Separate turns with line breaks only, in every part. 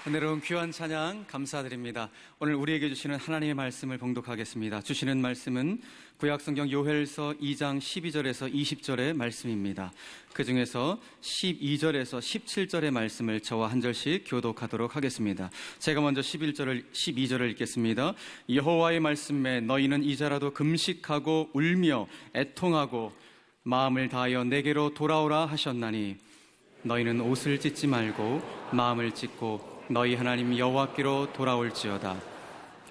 은혜로운 귀한 찬양 감사드립니다. 오늘 우리에게 주시는 하나님의 말씀을 봉독하겠습니다. 주시는 말씀은 구약성경 요엘서 2장 12절에서 20절의 말씀입니다. 그 중에서 12절에서 17절의 말씀을 저와 한 절씩 교독하도록 하겠습니다. 제가 먼저 12절을 읽겠습니다. 여호와의 말씀에 너희는 이제라도 금식하고 울며 애통하고 마음을 다하여 내게로 돌아오라 하셨나니 너희는 옷을 찢지 말고 마음을 찢고 너희 하나님 여호와께로 돌아올지어다.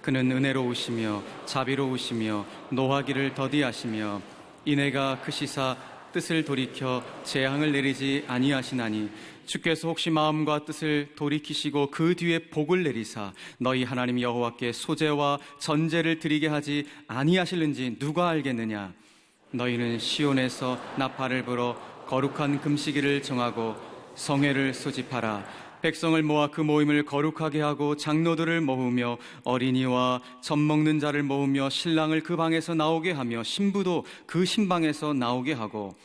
그는 은혜로우시며 자비로우시며 노하기를 더디하시며 이내가 크시사 뜻을 돌이켜 재앙을 내리지 아니하시나니 주께서 혹시 마음과 뜻을 돌이키시고 그 뒤에 복을 내리사 너희 하나님 여호와께 소제와 전제를 드리게 하지 아니하실는지 누가 알겠느냐. 너희는 시온에서 나팔을 불어 거룩한 금식일을 정하고 성회를 소집하라. 백성을 모아 그 모임을 거룩하게 하고 장로들을 모으며 어린이와 젖 먹는 자를 모으며 신랑을 그 방에서 나오게 하며 신부도 그 신방에서 나오게 하고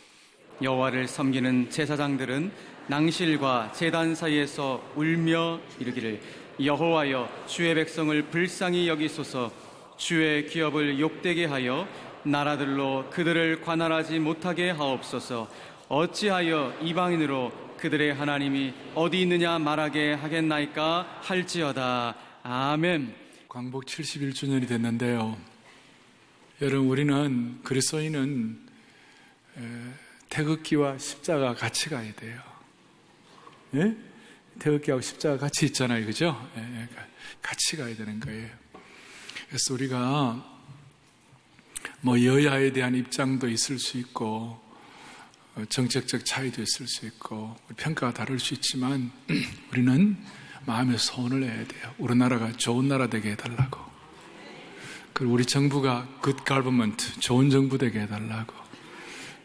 여호와를 섬기는 제사장들은 낭실과 제단 사이에서 울며 이르기를 여호와여 주의 백성을 불쌍히 여기소서. 주의 기업을 욕되게 하여 나라들로 그들을 관할하지 못하게 하옵소서. 어찌하여 이방인으로 그들의 하나님이 어디 있느냐 말하게 하겠나이까 할지어다. 아멘.
광복 71주년이 됐는데요. 여러분, 우리는 그리스도인은 태극기와 십자가 같이 가야 돼요. 예? 태극기하고 십자가 같이 있잖아요, 그죠? 예, 같이 가야 되는 거예요. 그래서 우리가 여야에 대한 입장도 있을 수 있고 정책적 차이도 있을 수 있고 평가가 다를 수 있지만 우리는 마음의 소원을 해야 돼요. 우리나라가 좋은 나라 되게 해달라고. 그리고 우리 정부가 good government, 좋은 정부 되게 해달라고.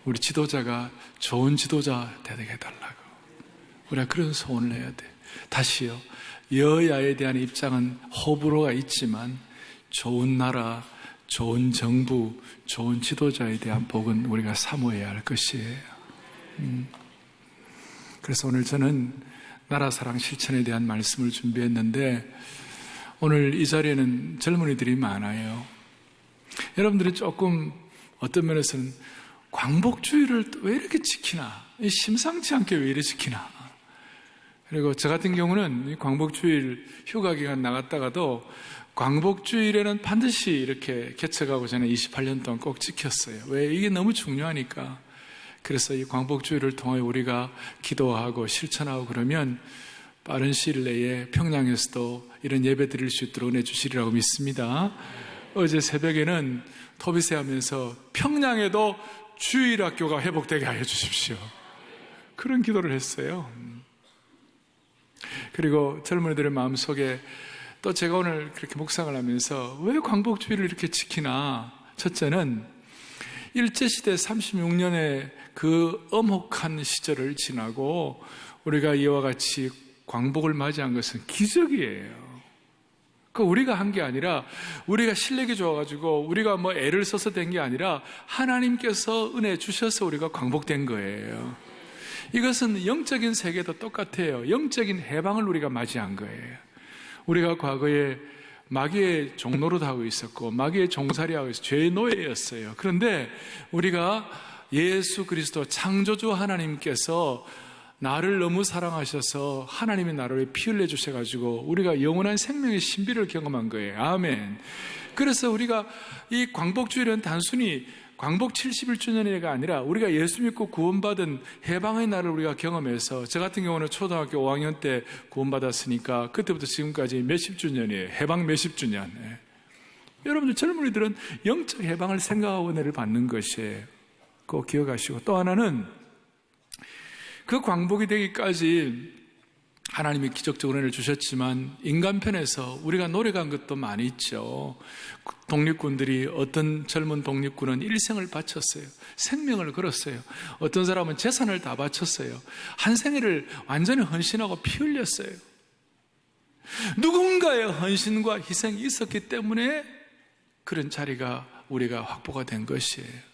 우리 지도자가 좋은 지도자 되게 해달라고. 우리가 그런 소원을 해야 돼요. 다시요, 여야에 대한 입장은 호불호가 있지만 좋은 나라, 좋은 정부, 좋은 지도자에 대한 복은 우리가 사모해야 할 것이에요. 그래서 오늘 저는 나라 사랑 실천에 대한 말씀을 준비했는데 오늘 이 자리에는 젊은이들이 많아요. 여러분들이 조금 어떤 면에서는 광복주의를 왜 이렇게 지키나, 심상치 않게 왜 이렇게 지키나. 그리고 저 같은 경우는 광복주일 휴가 기간 나갔다가도 광복주일에는 반드시 이렇게 개척하고 저는 28년 동안 꼭 지켰어요. 왜? 이게 너무 중요하니까. 그래서 이 광복주의를 통해 우리가 기도하고 실천하고 그러면 빠른 시일 내에 평양에서도 이런 예배 드릴 수 있도록 은혜 주시리라고 믿습니다. 어제 새벽에는 토비세 하면서 평양에도 주일학교가 회복되게 하여 주십시오. 그런 기도를 했어요. 그리고 젊은이들의 마음속에 또 제가 오늘 그렇게 묵상을 하면서 왜 광복주의를 이렇게 지키나. 첫째는 일제시대 36년의 그 엄혹한 시절을 지나고 우리가 이와 같이 광복을 맞이한 것은 기적이에요. 그 우리가 한 게 아니라 우리가 실력이 좋아가지고 우리가 애를 써서 된 게 아니라 하나님께서 은혜 주셔서 우리가 광복된 거예요. 이것은 영적인 세계도 똑같아요. 영적인 해방을 우리가 맞이한 거예요. 우리가 과거에 마귀의 종노릇하고 있었고 마귀의 종살이하고 있었고 죄의 노예였어요. 그런데 우리가 예수 그리스도 창조주 하나님께서 나를 너무 사랑하셔서 하나님의 나를 위해 피 흘려 주셔가지고 우리가 영원한 생명의 신비를 경험한 거예요. 아멘. 그래서 우리가 이 광복주일은 단순히 광복 71주년이 아니라 우리가 예수 믿고 구원받은 해방의 날을 우리가 경험해서 저 같은 경우는 초등학교 5학년 때 구원받았으니까 그때부터 지금까지 몇십 주년이에요. 해방 몇십 주년. 여러분들 젊은이들은 영적 해방을 생각하고 은혜를 받는 것이에요. 꼭 기억하시고, 또 하나는 그 광복이 되기까지 하나님이 기적적으로 은혜를 주셨지만 인간편에서 우리가 노력한 것도 많이 있죠. 독립군들이, 어떤 젊은 독립군은 일생을 바쳤어요. 생명을 걸었어요. 어떤 사람은 재산을 다 바쳤어요. 한 생애를 완전히 헌신하고 피 흘렸어요. 누군가의 헌신과 희생이 있었기 때문에 그런 자리가 우리가 확보가 된 것이에요.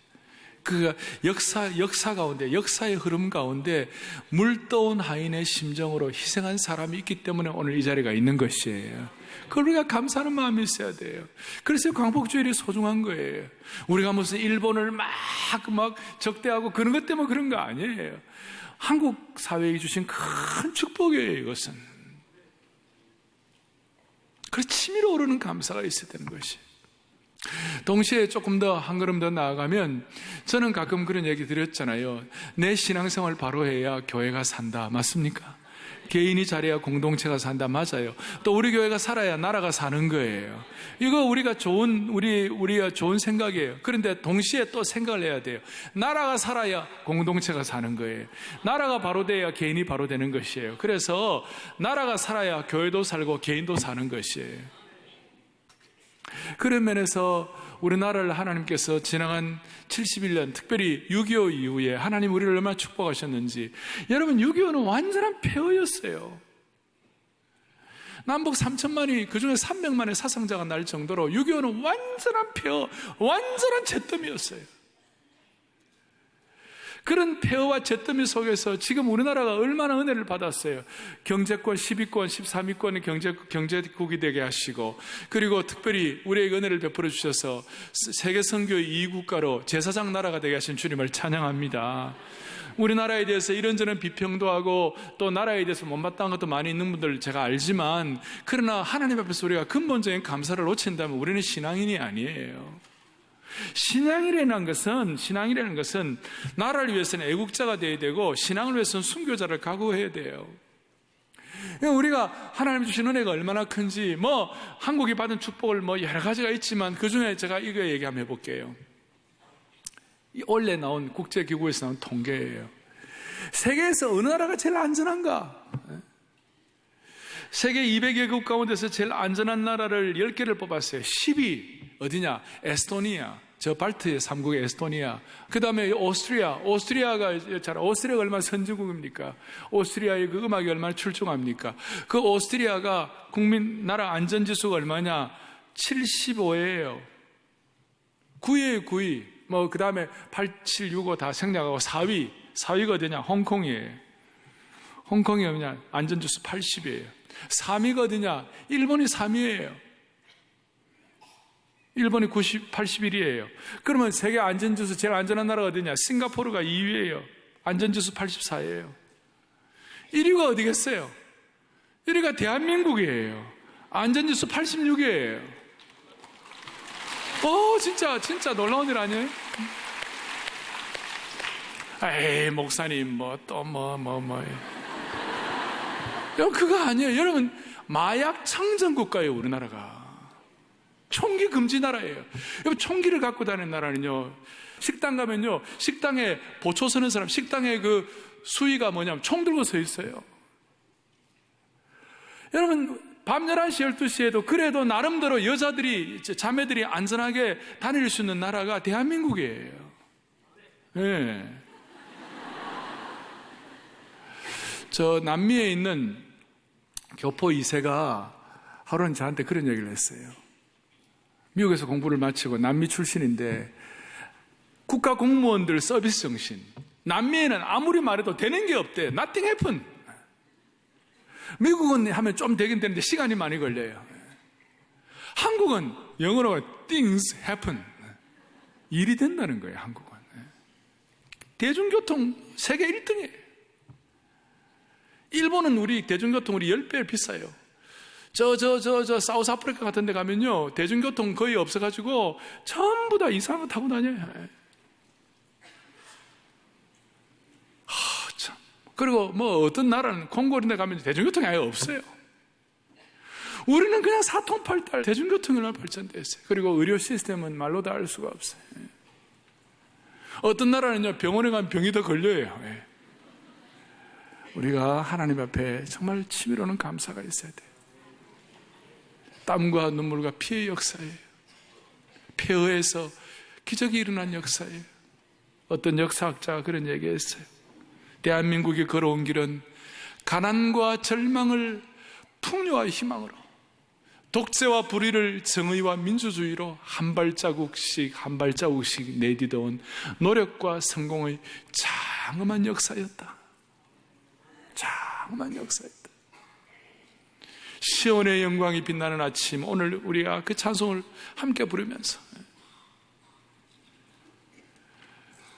그 역사 가운데, 역사의 흐름 가운데 물떠온 하인의 심정으로 희생한 사람이 있기 때문에 오늘 이 자리가 있는 것이에요. 그걸 우리가 감사하는 마음이 있어야 돼요. 그래서 광복주일이 소중한 거예요. 우리가 무슨 일본을 막 적대하고 그런 것 때문에 그런 거 아니에요. 한국 사회에 주신 큰 축복이에요, 이것은. 그래서 치밀어 오르는 감사가 있어야 되는 것이. 동시에 조금 더 한 걸음 더 나아가면 저는 가끔 그런 얘기 드렸잖아요. 내 신앙생활 바로 해야 교회가 산다. 맞습니까? 개인이 잘해야 공동체가 산다. 맞아요. 또 우리 교회가 살아야 나라가 사는 거예요. 이거 우리가 좋은 생각이에요. 그런데 동시에 또 생각을 해야 돼요. 나라가 살아야 공동체가 사는 거예요. 나라가 바로 돼야 개인이 바로 되는 것이에요. 그래서 나라가 살아야 교회도 살고 개인도 사는 것이에요. 그런 면에서 우리나라를 하나님께서 지나간 71년, 특별히 6.25 이후에 하나님 우리를 얼마나 축복하셨는지. 여러분, 6.25는 완전한 폐허였어요. 남북 3천만이, 그중에 300만의 사상자가 날 정도로 6.25는 완전한 폐허, 완전한 잿더미였어요. 그런 폐허와 잿더미 속에서 지금 우리나라가 얼마나 은혜를 받았어요. 경제권 10위권, 13위권의 경제국이 되게 하시고, 그리고 특별히 우리에게 은혜를 베풀어 주셔서 세계 선교의 2국가로 제사장 나라가 되게 하신 주님을 찬양합니다. 우리나라에 대해서 이런저런 비평도 하고 또 나라에 대해서 못마땅한 것도 많이 있는 분들 제가 알지만, 그러나 하나님 앞에서 우리가 근본적인 감사를 놓친다면 우리는 신앙인이 아니에요. 신앙이라는 것은 나라를 위해서는 애국자가 되어야 되고, 신앙을 위해서는 순교자를 각오해야 돼요. 우리가 하나님 주신 은혜가 얼마나 큰지, 한국이 받은 축복을 여러 가지가 있지만 그 중에 제가 이거 얘기 한번 해볼게요. 올해 나온 국제기구에서 나온 통계예요. 세계에서 어느 나라가 제일 안전한가? 세계 200개국 가운데서 제일 안전한 나라를 10개를 뽑았어요. 10위 어디냐? 에스토니아. 저 발트 3국의 에스토니아. 그 다음에 오스트리아가 얼마나 선진국입니까? 오스트리아의 그 음악이 얼마나 출중합니까? 그 오스트리아가 나라 안전지수가 얼마냐? 75예요. 9위예요, 9위. 그 다음에 8, 7, 6, 5 다 생략하고 4위가 어디냐? 홍콩이에요. 홍콩이 뭐냐? 안전지수 80이에요. 3위가 어디냐? 일본이 3위예요. 일본이 81이에요. 그러면 세계 안전지수 제일 안전한 나라가 어디냐? 싱가포르가 2위예요. 안전지수 84예요. 1위가 어디겠어요? 1위가 대한민국이에요. 안전지수 86이에요. 진짜 놀라운 일 아니에요? 에이, 목사님, 그거 아니에요. 여러분, 마약 청정 국가예요, 우리나라가. 총기 금지 나라예요. 여러분, 총기를 갖고 다니는 나라는요, 식당 가면요, 식당에 보초 서는 사람, 식당에 그 수위가 뭐냐면 총 들고 서 있어요. 여러분, 밤 11시, 12시에도 그래도 나름대로 자매들이 안전하게 다닐 수 있는 나라가 대한민국이에요. 네. 저 남미에 있는 교포 2세가 하루는 저한테 그런 얘기를 했어요. 미국에서 공부를 마치고 남미 출신인데, 국가 공무원들 서비스 정신. 남미에는 아무리 말해도 되는 게 없대. Nothing happen. 미국은 하면 좀 되긴 되는데 시간이 많이 걸려요. 한국은 영어로 things happen. 일이 된다는 거예요, 한국은. 대중교통 세계 1등이에요. 일본은 우리 대중교통 10배 비싸요. 사우스 아프리카 같은 데 가면요, 대중교통 거의 없어가지고 전부 다 이상한 거 타고 다녀요. 참. 그리고 어떤 나라는 콩고 이런 데 가면 대중교통이 아예 없어요. 우리는 그냥 사통팔달 대중교통이 얼마나 발전되어 있어요. 그리고 의료 시스템은 말로 다 알 수가 없어요. 어떤 나라는요, 병원에 가면 병이 더 걸려요. 우리가 하나님 앞에 정말 치밀어오는 감사가 있어야 돼요. 땀과 눈물과 피의 역사예요. 폐허에서 기적이 일어난 역사예요. 어떤 역사학자가 그런 얘기했어요. 대한민국이 걸어온 길은 가난과 절망을 풍요와 희망으로, 독재와 불의를 정의와 민주주의로 한 발자국씩 내디뎌온 노력과 성공의 장엄한 역사였다. 장엄한 역사였다. 시온의 영광이 빛나는 아침, 오늘 우리가 그 찬송을 함께 부르면서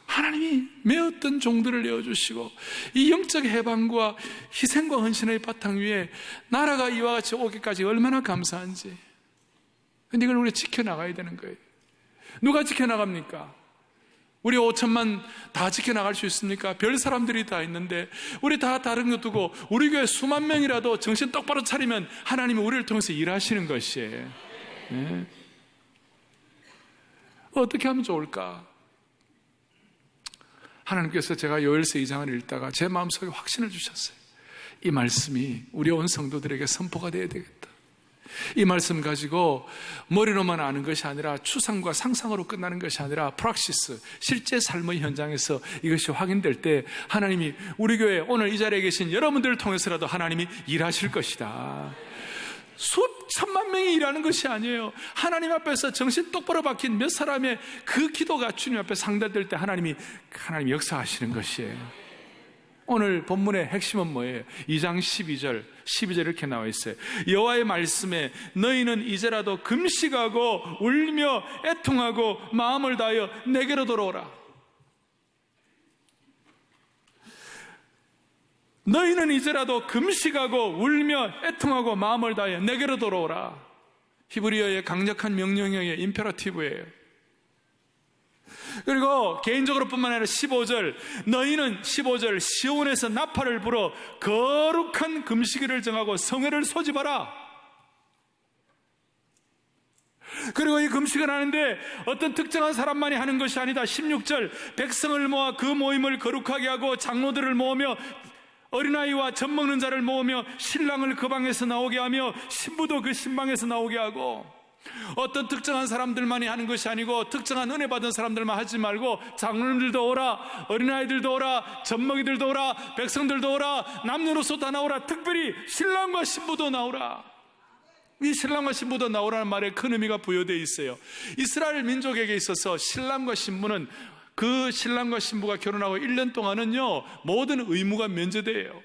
하나님이 메었던 종들을 내어주시고 이 영적 해방과 희생과 헌신의 바탕 위에 나라가 이와 같이 오기까지 얼마나 감사한지. 근데 이걸 우리 지켜나가야 되는 거예요. 누가 지켜나갑니까? 우리 5천만 다 지켜나갈 수 있습니까? 별 사람들이 다 있는데 우리 다 다른 거 두고 우리 교회 수만 명이라도 정신 똑바로 차리면 하나님이 우리를 통해서 일하시는 것이에요. 네. 어떻게 하면 좋을까? 하나님께서 제가 요엘서 2장을 읽다가 제 마음속에 확신을 주셨어요. 이 말씀이 우리 온 성도들에게 선포가 되어야 되겠다. 이 말씀 가지고 머리로만 아는 것이 아니라 추상과 상상으로 끝나는 것이 아니라 프락시스, 실제 삶의 현장에서 이것이 확인될 때 하나님이 우리 교회 오늘 이 자리에 계신 여러분들을 통해서라도 하나님이 일하실 것이다. 수천만 명이 일하는 것이 아니에요. 하나님 앞에서 정신 똑바로 박힌 몇 사람의 그 기도가 주님 앞에 상달될 때 하나님이 역사하시는 것이에요. 오늘 본문의 핵심은 뭐예요? 2장 12절 이렇게 나와 있어요. 여호와의 말씀에 너희는 이제라도 금식하고 울며 애통하고 마음을 다하여 내게로 돌아오라. 너희는 이제라도 금식하고 울며 애통하고 마음을 다하여 내게로 돌아오라. 히브리어의 강력한 명령형의 임페라티브예요. 그리고 개인적으로 뿐만 아니라 15절 너희는 15절 시온에서 나팔을 불어 거룩한 금식일을 정하고 성회를 소집하라. 그리고 이 금식을 하는데 어떤 특정한 사람만이 하는 것이 아니다. 16절 백성을 모아 그 모임을 거룩하게 하고 장로들을 모으며 어린아이와 젖 먹는 자를 모으며 신랑을 그 방에서 나오게 하며 신부도 그 신방에서 나오게 하고, 어떤 특정한 사람들만이 하는 것이 아니고 특정한 은혜 받은 사람들만 하지 말고 장로님들도 오라, 어린아이들도 오라, 젖먹이들도 오라, 백성들도 오라, 남녀노소 다 나오라. 특별히 신랑과 신부도 나오라. 이 신랑과 신부도 나오라는 말에 큰 의미가 부여되어 있어요. 이스라엘 민족에게 있어서 신랑과 신부는 그 신랑과 신부가 결혼하고 1년 동안은요 모든 의무가 면제돼요.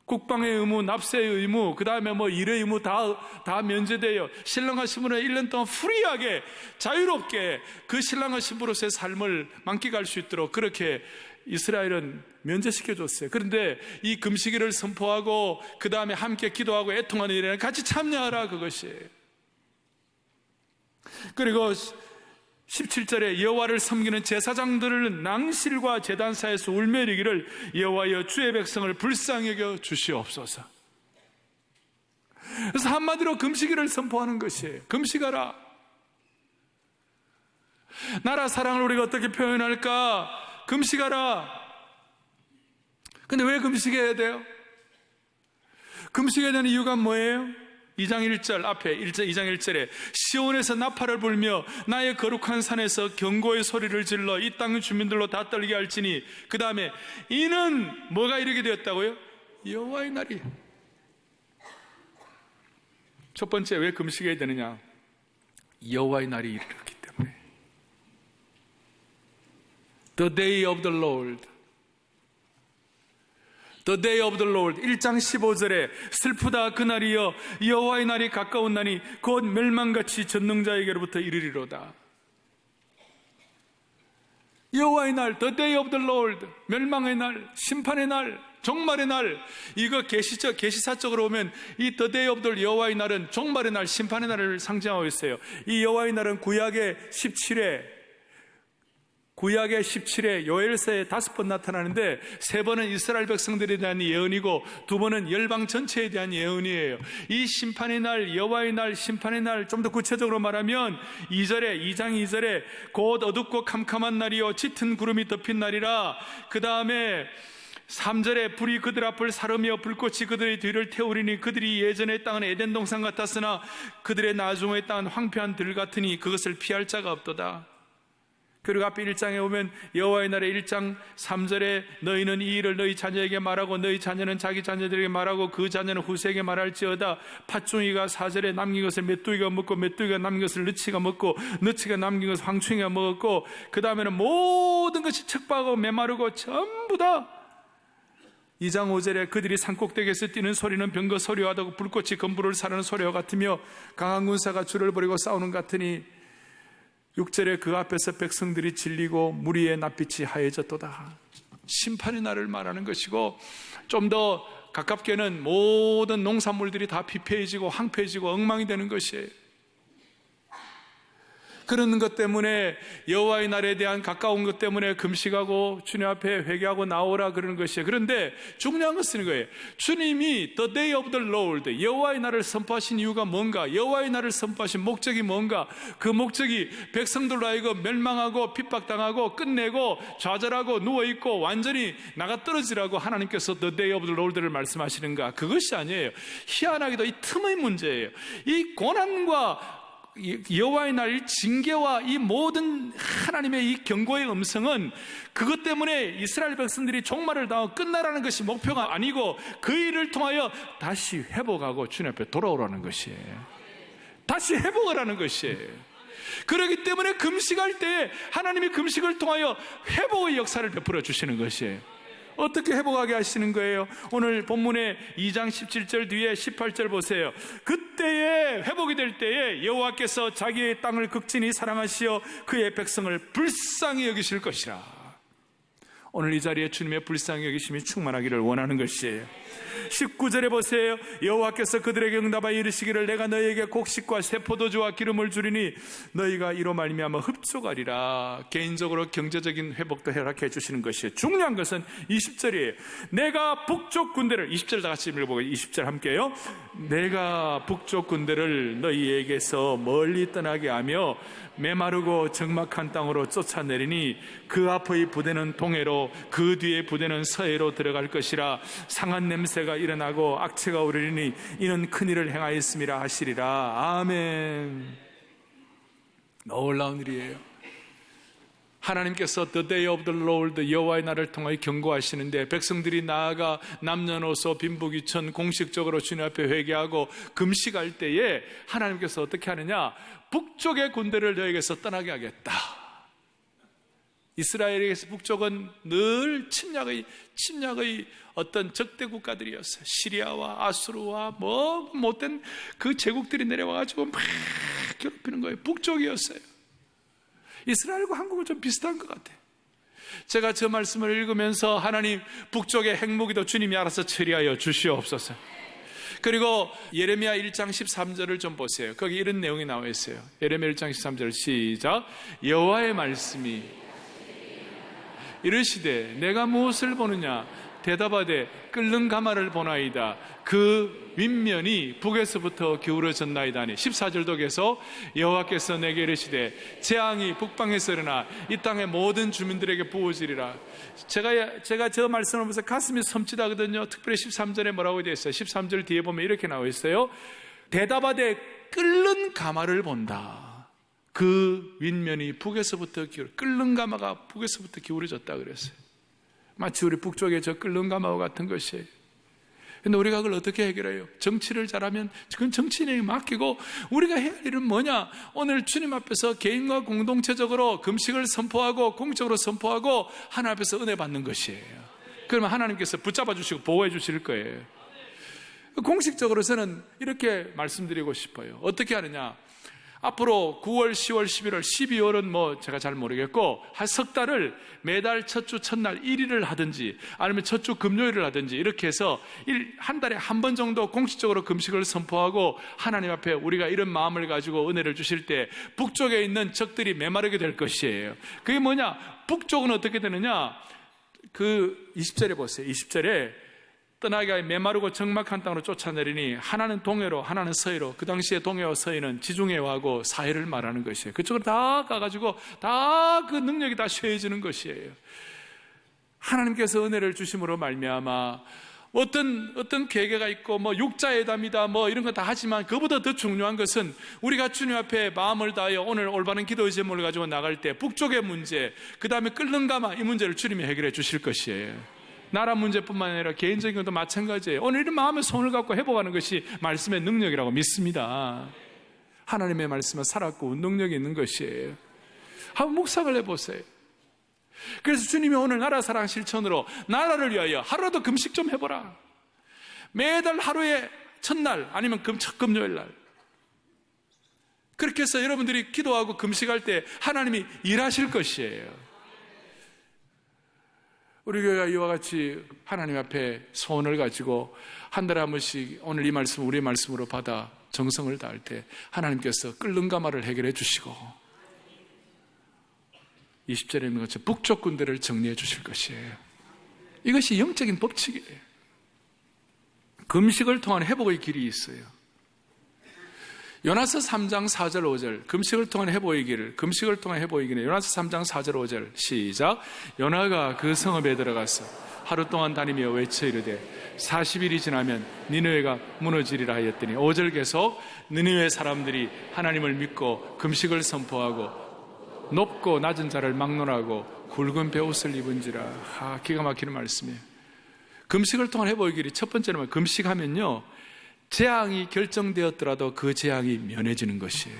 국방의 의무, 납세의 의무, 그 다음에 일의 의무 다 면제돼요. 신랑과 신부는 1년 동안 프리하게 자유롭게 그 신랑과 신부로서의 삶을 만끽할 수 있도록 그렇게 이스라엘은 면제시켜줬어요. 그런데 이 금식일을 선포하고 그 다음에 함께 기도하고 애통하는 일에 같이 참여하라, 그것이에요. 그리고 17절에 여호와를 섬기는 제사장들은 낭실과 제단사에서 울며 이르기를 여호와여 주의 백성을 불쌍히 여겨 주시옵소서. 그래서 한마디로 금식일을 선포하는 것이에요. 금식하라. 나라 사랑을 우리가 어떻게 표현할까? 금식하라. 근데 왜 금식해야 돼요? 금식해야 되는 이유가 뭐예요? 2장 1절 앞에 2장 1절에 시온에서 나팔을 불며 나의 거룩한 산에서 경고의 소리를 질러 이 땅 주민들로 다 떨게 할지니, 그 다음에 이는 뭐가 이르게 되었다고요? 여호와의 날이. 첫 번째, 왜 금식해야 되느냐? 여호와의 날이 이르렀기 때문에. The day of the Lord. The day of the Lord. 1장 15절에 슬프다 그날이여 여호와의 날이 가까운 날이 곧 멸망같이 전능자에게로부터 이르리로다. 여호와의 날, The day of the Lord. 멸망의 날, 심판의 날, 종말의 날. 이거 계시사적으로 보면 이 The day of the 여호와의 날은 종말의 날, 심판의 날을 상징하고 있어요. 이 여호와의 날은 구약의 17회 요엘서에 5번 나타나는데 3번은 이스라엘 백성들에 대한 예언이고 2번은 열방 전체에 대한 예언이에요. 이 심판의 날, 여호와의 날, 심판의 날, 좀 더 구체적으로 말하면 2장 2절에 곧 어둡고 캄캄한 날이요 짙은 구름이 덮인 날이라. 그 다음에 3절에 불이 그들 앞을 사르며 불꽃이 그들의 뒤를 태우리니 그들이 예전의 땅은 에덴 동산 같았으나 그들의 나중의 땅은 황폐한 들 같으니 그것을 피할 자가 없도다. 그리고 앞에 1장에 오면 여호와의 날에 1장 3절에 너희는 이 일을 너희 자녀에게 말하고 너희 자녀는 자기 자녀들에게 말하고 그 자녀는 후세에게 말할지어다. 팥종이가 4절에 남긴 것을 메뚜기가 먹고 메뚜기가 남긴 것을 느치가 먹고 느치가 남긴 것을 황충이가 먹었고, 그 다음에는 모든 것이 척박하고 메마르고 전부 다 2장 5절에 그들이 산꼭대기에서 뛰는 소리는 병거 소리와 같고 불꽃이 건불을 사르는 소리와 같으며 강한 군사가 줄을 버리고 싸우는 것 같으니, 6절에 그 앞에서 백성들이 질리고 무리의 낯빛이 하얘졌도다. 심판의 날을 말하는 것이고, 좀 더 가깝게는 모든 농산물들이 다 피폐해지고 황폐해지고 엉망이 되는 것이에요. 그런 것 때문에, 여호와의 날에 대한 가까운 것 때문에 금식하고 주님 앞에 회개하고 나오라 그러는 것이에요. 그런데 중요한 것은 이거예요. 주님이 The Day of the Lord, 여호와의 날을 선포하신 이유가 뭔가, 여호와의 날을 선포하신 목적이 뭔가, 그 목적이 백성들로 하여금 멸망하고 핍박당하고 끝내고 좌절하고 누워있고 완전히 나가 떨어지라고 하나님께서 The Day of the Lord를 말씀하시는가? 그것이 아니에요. 희한하게도 이 틈의 문제예요. 이 고난과 여호와의 날 징계와 이 모든 하나님의 이 경고의 음성은 그것 때문에 이스라엘 백성들이 종말을 당하고 끝나라는 것이 목표가 아니고, 그 일을 통하여 다시 회복하고 주님 앞에 돌아오라는 것이에요. 다시 회복하라는 것이에요. 그렇기 때문에 금식할 때 하나님이 금식을 통하여 회복의 역사를 베풀어 주시는 것이에요. 어떻게 회복하게 하시는 거예요? 오늘 본문의 2장 17절 뒤에 18절 보세요. 그때에 회복이 될 때에 여호와께서 자기의 땅을 극진히 사랑하시어 그의 백성을 불쌍히 여기실 것이라. 오늘 이 자리에 주님의 불쌍히 여기심이 충만하기를 원하는 것이에요. 19절에 보세요. 여호와께서 그들에게 응답하여 이르시기를 내가 너희에게 곡식과 새 포도주와 기름을 주리니 너희가 이로 말미암아 흡족하리라. 개인적으로 경제적인 회복도 허락해 주시는 것이에요. 중요한 것은 20절이에요. 내가 북쪽 군대를, 20절 다 같이 읽어보고 20절 함께요. 내가 북쪽 군대를 너희에게서 멀리 떠나게 하며 메마르고 적막한 땅으로 쫓아내리니 그 앞의 부대는 동해로 그 뒤의 부대는 서해로 들어갈 것이라. 상한 냄새가 일어나고 악취가 오르리니 이는 큰일을 행하였음이라 하시리라. 아멘. 놀라운 일이에요. 하나님께서 The Day of the Lord, 여호와의 날을 통하여 경고하시는데, 백성들이 나아가 남녀노소 빈부귀천 공식적으로 주님 앞에 회개하고 금식할 때에 하나님께서 어떻게 하느냐? 북쪽의 군대를 너에게서 떠나게 하겠다. 이스라엘에게서 북쪽은 늘 침략의 어떤 적대 국가들이었어요. 시리아와 아수르와 뭐 못된 그 제국들이 내려와가지고 막 괴롭히는 거예요. 북쪽이었어요. 이스라엘과 한국은 좀 비슷한 것 같아요. 제가 저 말씀을 읽으면서 하나님, 북쪽의 핵무기도 주님이 알아서 처리하여 주시옵소서. 그리고 예레미야 1장 13절을 좀 보세요. 거기 이런 내용이 나와 있어요. 예레미야 1장 13절 시작. 여호와의 말씀이 이르시되 내가 무엇을 보느냐? 대답하되 끓는 가마를 보나이다. 그 윗면이 북에서부터 기울어졌나이다 하니, 14절도 계속 여호와께서 내게 이르시되 재앙이 북방에서 일어나 이 땅의 모든 주민들에게 부어지리라. 제가 저 말씀을 보면서 가슴이 섬찟하거든요. 특별히 13절에 뭐라고 되어 있어요? 13절 뒤에 보면 이렇게 나와 있어요. 대답하되 끓는 가마를 본다. 그 윗면이 북에서부터 끓는 가마가 북에서부터 기울어졌다 그랬어요. 마치 우리 북쪽의 저 끓는 가마와 같은 것이에요. 근데 우리가 그걸 어떻게 해결해요? 정치를 잘하면 그건 정치인에게 맡기고, 우리가 해야 할 일은 뭐냐? 오늘 주님 앞에서 개인과 공동체적으로 금식을 선포하고 공적으로 선포하고 하나님 앞에서 은혜 받는 것이에요. 그러면 하나님께서 붙잡아 주시고 보호해 주실 거예요. 공식적으로 저는 이렇게 말씀드리고 싶어요. 어떻게 하느냐? 앞으로 9월, 10월, 11월, 12월은 뭐 제가 잘 모르겠고, 한 석 달을 매달 첫 주 첫날 1일을 하든지 아니면 첫 주 금요일을 하든지 이렇게 해서 한 달에 한 번 정도 공식적으로 금식을 선포하고 하나님 앞에 우리가 이런 마음을 가지고 은혜를 주실 때 북쪽에 있는 적들이 메마르게 될 것이에요. 그게 뭐냐? 북쪽은 어떻게 되느냐? 그 20절에 보세요. 20절에 떠나게 하여 메마르고 적막한 땅으로 쫓아내리니 하나는 동해로 하나는 서해로. 그 당시에 동해와 서해는 지중해하고 사해를 말하는 것이에요. 그쪽으로 다 가가지고 다 그 능력이 다 쇠해지는 것이에요. 하나님께서 은혜를 주심으로 말미암아 어떤 계계가 있고 육자회담이다 이런 거 다 하지만 그보다 더 중요한 것은 우리가 주님 앞에 마음을 다하여 오늘 올바른 기도의 제목을 가지고 나갈 때 북쪽의 문제, 그 다음에 끓는 가마, 이 문제를 주님이 해결해 주실 것이에요. 나라 문제뿐만 아니라 개인적인 것도 마찬가지예요. 오늘 이런 마음의 손을 갖고 회복하는 것이 말씀의 능력이라고 믿습니다. 하나님의 말씀은 살았고 능력이 있는 것이에요. 한번 묵상을 해보세요. 그래서 주님이 오늘 나라 사랑 실천으로 나라를 위하여 하루라도 금식 좀 해보라. 매달 하루에 첫날 아니면 첫 금요일 날, 그렇게 해서 여러분들이 기도하고 금식할 때 하나님이 일하실 것이에요. 우리 교회가 이와 같이 하나님 앞에 소원을 가지고 한 달에 한 번씩 오늘 이 말씀 우리의 말씀으로 받아 정성을 다할 때 하나님께서 끓는 가마를 해결해 주시고 20절에 있는 것처럼 북쪽 군대를 정리해 주실 것이에요. 이것이 영적인 법칙이에요. 금식을 통한 회복의 길이 있어요. 요나서 3장 4절 5절 금식을 통한 회복의 길, 금식을 통한 회복의 길에 요나서 3장 4절 5절 시작. 요나가 그 성읍에 들어가서 하루 동안 다니며 외쳐 이르되 40일이 지나면 니느웨가 무너지리라 하였더니 5절 계속 니느웨 사람들이 하나님을 믿고 금식을 선포하고 높고 낮은 자를 막론하고 굵은 베옷을 입은지라. 기가 막히는 말씀이에요. 금식을 통한 회복의 길이 첫 번째는 금식하면요, 재앙이 결정되었더라도 그 재앙이 면해지는 것이에요.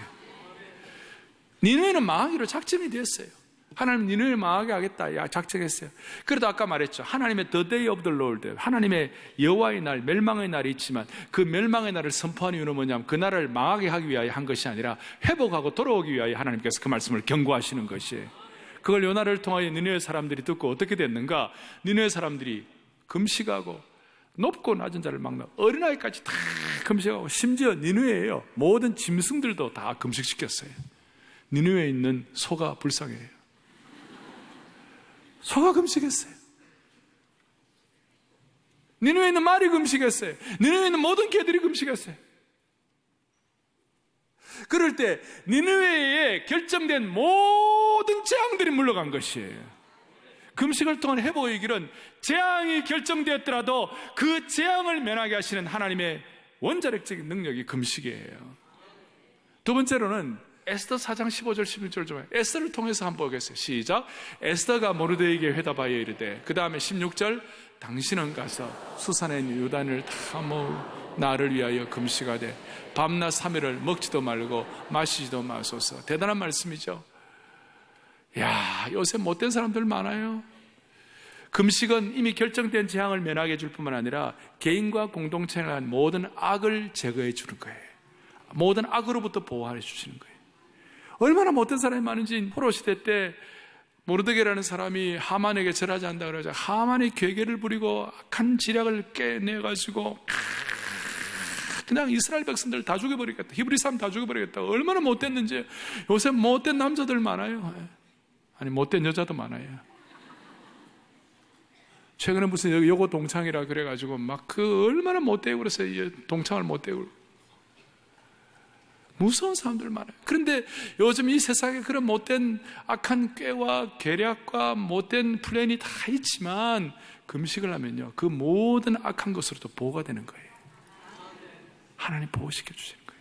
니느웨는 망하기로 작정이 됐어요. 하나님 니느웨를 망하게 하겠다 작정했어요. 그래도 아까 말했죠. 하나님의 The Day of the Lord, 하나님의 여호와의 날, 멸망의 날이 있지만 그 멸망의 날을 선포하는 이유는 뭐냐면 그 날을 망하게 하기 위하여 한 것이 아니라 회복하고 돌아오기 위하여 하나님께서 그 말씀을 경고하시는 것이에요. 그걸 요나를 통하여 니느웨 사람들이 듣고 어떻게 됐는가? 니느웨 사람들이 금식하고 높고 낮은 자를 막는 어린아이까지 다 금식하고, 심지어 니느웨예요. 모든 짐승들도 다 금식시켰어요. 니느웨에 있는 소가 불쌍해요. 소가 금식했어요. 니느웨에 있는 말이 금식했어요. 니느웨에 있는 모든 개들이 금식했어요. 그럴 때 니느웨에 결정된 모든 재앙들이 물러간 것이에요. 금식을 통한 회복의 길은 재앙이 결정되었더라도 그 재앙을 면하게 하시는 하나님의 원자력적인 능력이 금식이에요. 두 번째로는 에스더 4장 15절 16절 좀 해요. 에스더를 통해서 한번 보겠어요. 시작. 에스더가 모르드에게 회답하여 이르되, 그 다음에 16절 당신은 가서 수산에 있는 유단을 다 나를 위하여 금식하되 밤낮 3일을 먹지도 말고 마시지도 마소서. 대단한 말씀이죠. 야, 요새 못된 사람들 많아요. 금식은 이미 결정된 재앙을 면하게 해줄 뿐만 아니라 개인과 공동체를 한 모든 악을 제거해 주는 거예요. 모든 악으로부터 보호해 주시는 거예요. 얼마나 못된 사람이 많은지, 포로 시대 때 모르드게라는 사람이 하만에게 절하지 않는다 그러죠. 하만이 괴계를 부리고 악한 지략을 깨내가지고 그냥 이스라엘 백성들 다 죽여버리겠다, 히브리 사람 다 죽여버리겠다. 얼마나 못됐는지. 요새 못된 남자들 많아요. 아니 못된 여자도 많아요. 최근에 무슨 여고 동창이라 그래가지고 막 그 얼마나 못되고 그래서 동창을 못되고 무서운 사람들 많아요. 그런데 요즘 이 세상에 그런 못된 악한 꾀와 계략과 못된 플랜이 다 있지만 금식을 하면요, 그 모든 악한 것으로도 보호가 되는 거예요. 하나님 보호시켜 주시는 거예요.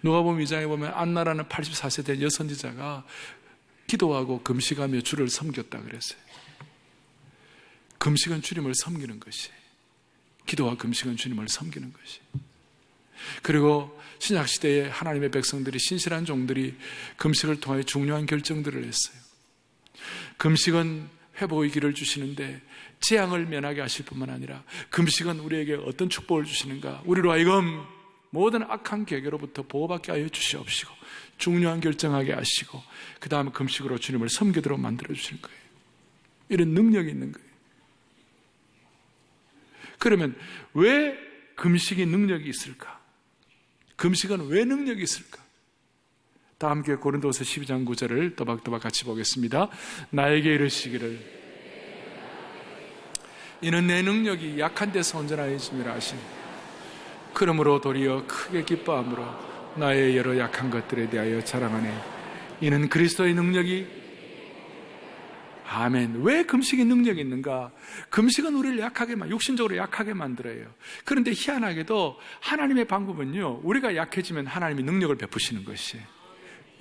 누가복음 2장에 보면 안나라는 84세 된 여선지자가 기도하고 금식하며 주를 섬겼다 그랬어요. 금식은 주님을 섬기는 것이, 기도와 금식은 주님을 섬기는 것이. 그리고 신약시대에 하나님의 백성들이, 신실한 종들이 금식을 통해 중요한 결정들을 했어요. 금식은 회복의 길을 주시는데 재앙을 면하게 하실 뿐만 아니라 금식은 우리에게 어떤 축복을 주시는가? 우리로 하여금 모든 악한 계획으로부터 보호받게 하여 주시옵시고 중요한 결정하게 하시고 그 다음에 금식으로 주님을 섬기도록 만들어 주실 거예요. 이런 능력이 있는 거예요. 그러면 왜 금식이 능력이 있을까? 금식은 왜 능력이 있을까? 다 함께 고린도서 12장 9절을 또박또박 같이 보겠습니다. 나에게 이르시기를 이는 내 능력이 약한 데서 온전하여짐이라 하시니 그러므로 도리어 크게 기뻐함으로 나의 여러 약한 것들에 대하여 자랑하네. 이는 그리스도의 능력이 아멘. 왜 금식이 능력이 있는가? 금식은 우리를 육신적으로 약하게 만들어요. 그런데 희한하게도 하나님의 방법은요, 우리가 약해지면 하나님이 능력을 베푸시는 것이에요.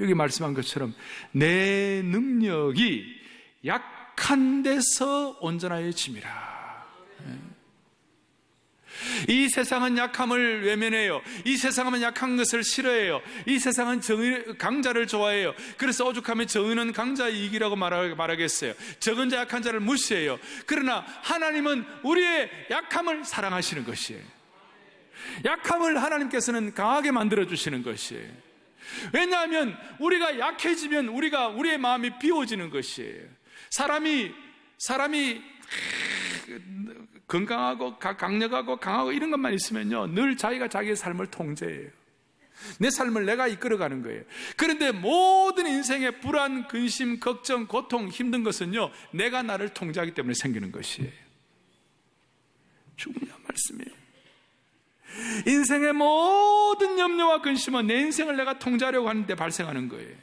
여기 말씀한 것처럼 내 능력이 약한 데서 온전하여짐이라. 이 세상은 약함을 외면해요. 이 세상은 약한 것을 싫어해요. 이 세상은 강자를 좋아해요. 그래서 오죽하면 정의는 강자의 이익이라고 말하겠어요. 적은 자 약한 자를 무시해요. 그러나 하나님은 우리의 약함을 사랑하시는 것이에요. 약함을 하나님께서는 강하게 만들어주시는 것이에요. 왜냐하면 우리가 약해지면 우리의 마음이 비워지는 것이에요. 사람이 건강하고 강력하고 강하고 이런 것만 있으면요, 늘 자기가 자기의 삶을 통제해요. 내 삶을 내가 이끌어가는 거예요. 그런데 모든 인생의 불안, 근심, 걱정, 고통, 힘든 것은요, 내가 나를 통제하기 때문에 생기는 것이에요. 중요한 말씀이에요. 인생의 모든 염려와 근심은 내 인생을 내가 통제하려고 하는데 발생하는 거예요.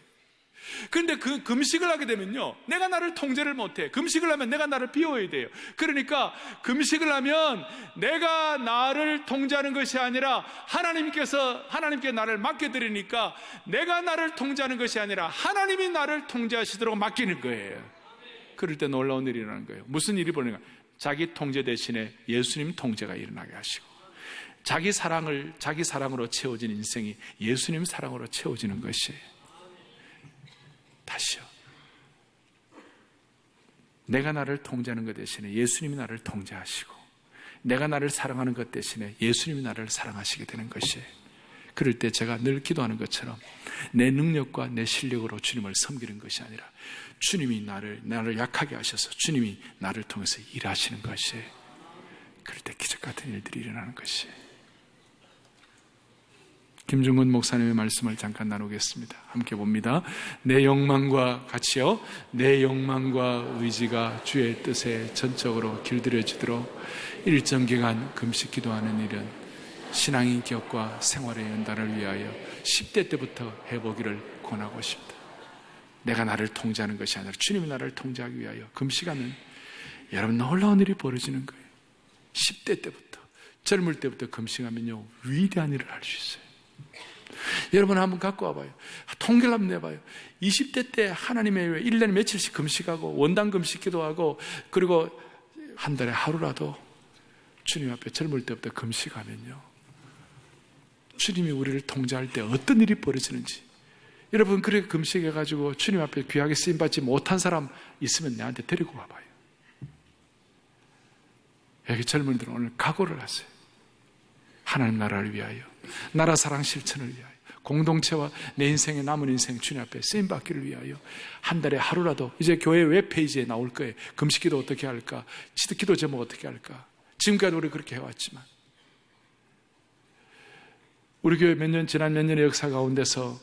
그런데 그 금식을 하게 되면요, 내가 나를 통제를 못해. 금식을 하면 내가 나를 비워야 돼요. 그러니까 금식을 하면 내가 나를 통제하는 것이 아니라 하나님께 나를 맡겨드리니까 내가 나를 통제하는 것이 아니라 하나님이 나를 통제하시도록 맡기는 거예요. 그럴 때 놀라운 일이 일어나는 거예요. 무슨 일이 벌어지는가? 자기 통제 대신에 예수님 통제가 일어나게 하시고, 자기 사랑으로 채워진 인생이 예수님 사랑으로 채워지는 것이에요. 다시요. 내가 나를 통제하는 것 대신에 예수님이 나를 통제하시고, 내가 나를 사랑하는 것 대신에 예수님이 나를 사랑하시게 되는 것이에요. 그럴 때 제가 늘 기도하는 것처럼 내 능력과 내 실력으로 주님을 섬기는 것이 아니라 주님이 나를 약하게 하셔서 주님이 나를 통해서 일하시는 것이에요. 그럴 때 기적 같은 일들이 일어나는 것이에요. 김중근 목사님의 말씀을 잠깐 나누겠습니다. 함께 봅니다. 내 욕망과 같이요, 내 욕망과 의지가 주의 뜻에 전적으로 길들여지도록 일정 기간 금식 기도하는 일은 신앙인격과 생활의 연단을 위하여 10대 때부터 해보기를 권하고 싶다. 내가 나를 통제하는 것이 아니라 주님이 나를 통제하기 위하여 금식하면 여러분 놀라운 일이 벌어지는 거예요. 10대 때부터, 젊을 때부터 금식하면요, 위대한 일을 할 수 있어요. 여러분 한번 갖고 와봐요. 통계를 한번 내봐요. 20대 때 하나님의 왜 1년에 며칠씩 금식하고 원당 금식 기도하고, 그리고 한 달에 하루라도 주님 앞에 젊을 때부터 금식하면요, 주님이 우리를 통제할 때 어떤 일이 벌어지는지. 여러분 그렇게 금식해가지고 주님 앞에 귀하게 쓰임받지 못한 사람 있으면 내한테 데리고 와봐요. 여기 젊은이들은 오늘 각오를 하세요. 하나님 나라를 위하여, 나라 사랑 실천을 위하여, 공동체와 내 인생의 남은 인생 주님 앞에 쓰임받기를 위하여 한 달에 하루라도, 이제 교회 웹페이지에 나올 거예요. 금식기도 어떻게 할까, 기도 제목 어떻게 할까. 지금까지 우리 그렇게 해왔지만 우리 교회 지난 몇 년의 역사 가운데서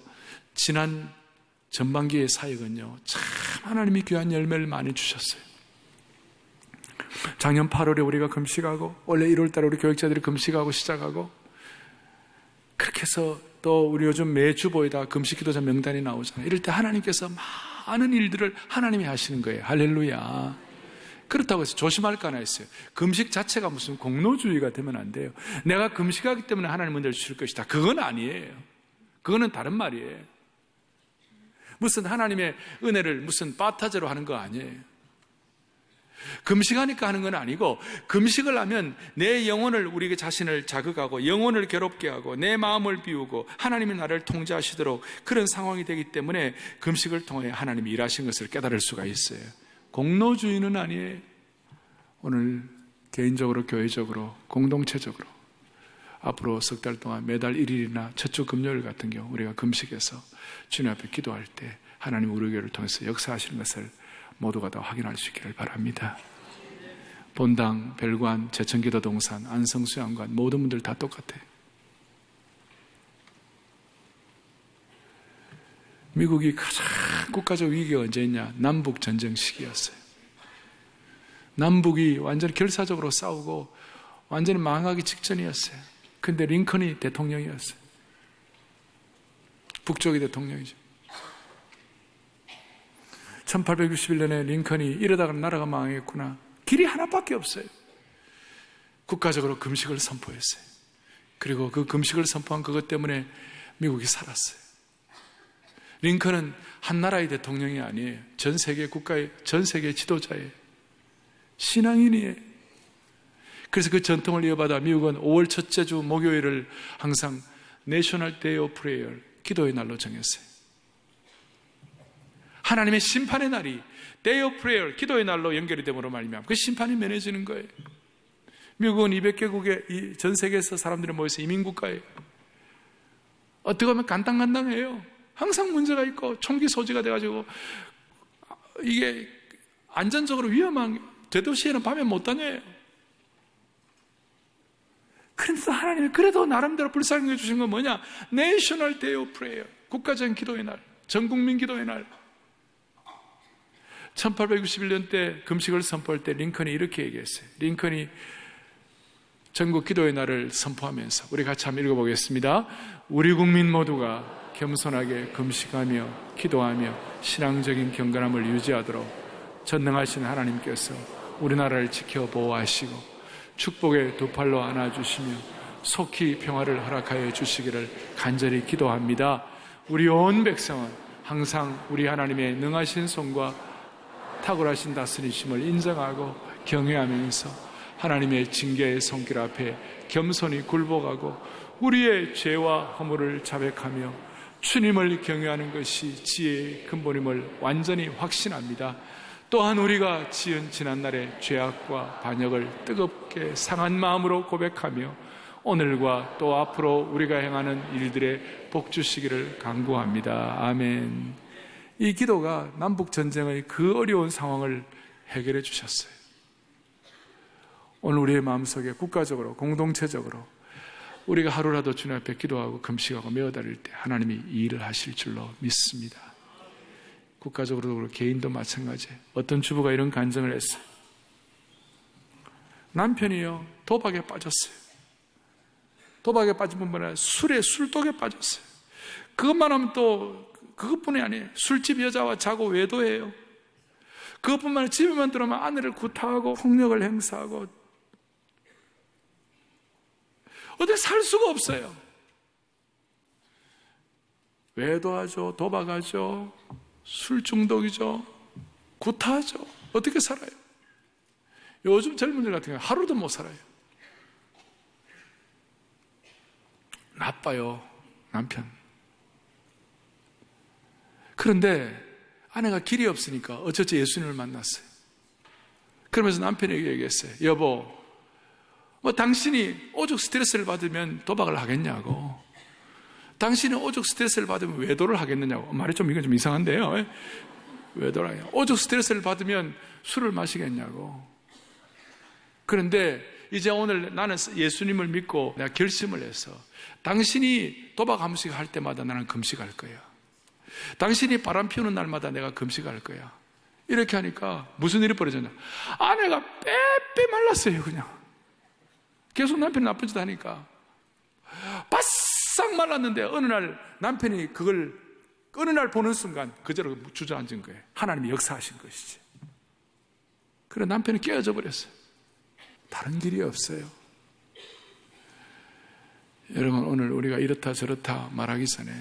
지난 전반기의 사역은요, 참 하나님이 귀한 열매를 많이 주셨어요. 작년 8월에 우리가 금식하고, 원래 1월달에 우리 교육자들이 금식하고 시작하고, 그렇게 해서 또 우리 요즘 매주 보이다 금식기도자 명단이 나오잖아요. 이럴 때 하나님께서 많은 일들을 하나님이 하시는 거예요. 할렐루야. 그렇다고 해서 조심할 거 하나 있어요. 금식 자체가 무슨 공로주의가 되면 안 돼요. 내가 금식하기 때문에 하나님 은혜를 주실 것이다, 그건 아니에요. 그거는 다른 말이에요. 무슨 하나님의 은혜를 무슨 빠타제로 하는 거 아니에요. 금식하니까 하는 건 아니고, 금식을 하면 내 영혼을, 우리 자신을 자극하고 영혼을 괴롭게 하고 내 마음을 비우고 하나님이 나를 통제하시도록 그런 상황이 되기 때문에 금식을 통해 하나님이 일하신 것을 깨달을 수가 있어요. 공로주의는 아니에요. 오늘 개인적으로, 교회적으로, 공동체적으로 앞으로 석 달 동안 매달 1일이나 첫 주 금요일 같은 경우 우리가 금식해서 주님 앞에 기도할 때 하나님 우리 교회를 통해서 역사하시는 것을 모두가 다 확인할 수 있기를 바랍니다. 본당, 별관, 제천기도 동산, 안성수양관 모든 분들 다 똑같아요. 미국이 가장 국가적 위기가 언제였냐? 남북 전쟁 시기였어요. 남북이 완전히 결사적으로 싸우고 완전히 망하기 직전이었어요. 근데 링컨이 대통령이었어요. 북쪽이 대통령이죠. 1861년에 링컨이 이러다가 나라가 망했구나. 길이 하나밖에 없어요. 국가적으로 금식을 선포했어요. 그리고 그 금식을 선포한 그것 때문에 미국이 살았어요. 링컨은 한 나라의 대통령이 아니에요. 전 세계 국가의, 전 세계 지도자예요. 신앙인이에요. 그래서 그 전통을 이어받아 미국은 5월 첫째 주 목요일을 항상 National Day of Prayer, 기도의 날로 정했어요. 하나님의 심판의 날이 Day of Prayer, 기도의 날로 연결이 됨으로 말미암아 그 심판이 면해지는 거예요. 미국은 200개국의 전 세계에서 사람들이 모여서 이민국가예요. 어떻게 보면 간당간당해요. 항상 문제가 있고 총기 소지가 돼가지고 이게 안전적으로 위험한, 대도시에는 밤에 못 다녀요. 그래서 하나님이 그래도 나름대로 불쌍히 주신 건 뭐냐? National Day of Prayer, 국가적인 기도의 날, 전국민 기도의 날. 1861년 때 금식을 선포할 때 링컨이 이렇게 얘기했어요. 링컨이 전국 기도의 날을 선포하면서 우리 같이 한번 읽어보겠습니다. 우리 국민 모두가 겸손하게 금식하며 기도하며 신앙적인 경건함을 유지하도록 전능하신 하나님께서 우리나라를 지켜 보호하시고 축복의 두 팔로 안아주시며 속히 평화를 허락하여 주시기를 간절히 기도합니다. 우리 온 백성은 항상 우리 하나님의 능하신 손과 탁월하신 다스리심을 인정하고 경외하면서 하나님의 징계의 손길 앞에 겸손히 굴복하고 우리의 죄와 허물을 자백하며 주님을 경외하는 것이 지혜의 근본임을 완전히 확신합니다. 또한 우리가 지은 지난날의 죄악과 반역을 뜨겁게 상한 마음으로 고백하며 오늘과 또 앞으로 우리가 행하는 일들에 복 주시기를 간구합니다. 아멘. 이 기도가 남북전쟁의 그 어려운 상황을 해결해 주셨어요. 오늘 우리의 마음속에 국가적으로 공동체적으로 우리가 하루라도 주님 앞에 기도하고 금식하고 매어다닐 때 하나님이 이 일을 하실 줄로 믿습니다. 국가적으로도 그렇고 개인도 마찬가지예요. 어떤 주부가 이런 간증을 했어요. 남편이요 도박에 빠졌어요. 도박에 빠진 뿐만 아니라 술독에 빠졌어요. 그것만 하면 또 그것뿐이 아니에요. 술집 여자와 자고 외도해요. 그것뿐만 아니라 집에만 들어오면 아내를 구타하고 폭력을 행사하고 어떻게 살 수가 없어요. 외도하죠, 도박하죠, 술 중독이죠, 구타하죠. 어떻게 살아요? 요즘 젊은이들 같은 경우는 하루도 못 살아요. 나빠요, 남편. 그런데 아내가 길이 없으니까 어쩌지 예수님을 만났어요. 그러면서 남편에게 얘기했어요. 여보, 당신이 오죽 스트레스를 받으면 도박을 하겠냐고. 당신이 오죽 스트레스를 받으면 외도를 하겠느냐고. 말이 이건 좀 이상한데요. 외도를 하냐. 오죽 스트레스를 받으면 술을 마시겠냐고. 그런데 이제 오늘 나는 예수님을 믿고 내가 결심을 해서 당신이 도박 한 번씩 할 때마다 나는 금식할 거야. 당신이 바람 피우는 날마다 내가 금식할 거야. 이렇게 하니까 무슨 일이 벌어졌냐. 아내가 빼빼 말랐어요. 그냥 계속 남편이 나쁜 짓 하니까 바싹 말랐는데 어느 날 남편이 그걸 어느 날 보는 순간 그대로 주저앉은 거예요. 하나님이 역사하신 것이지. 그래 남편이 깨어져 버렸어요. 다른 길이 없어요. 여러분 오늘 우리가 이렇다 저렇다 말하기 전에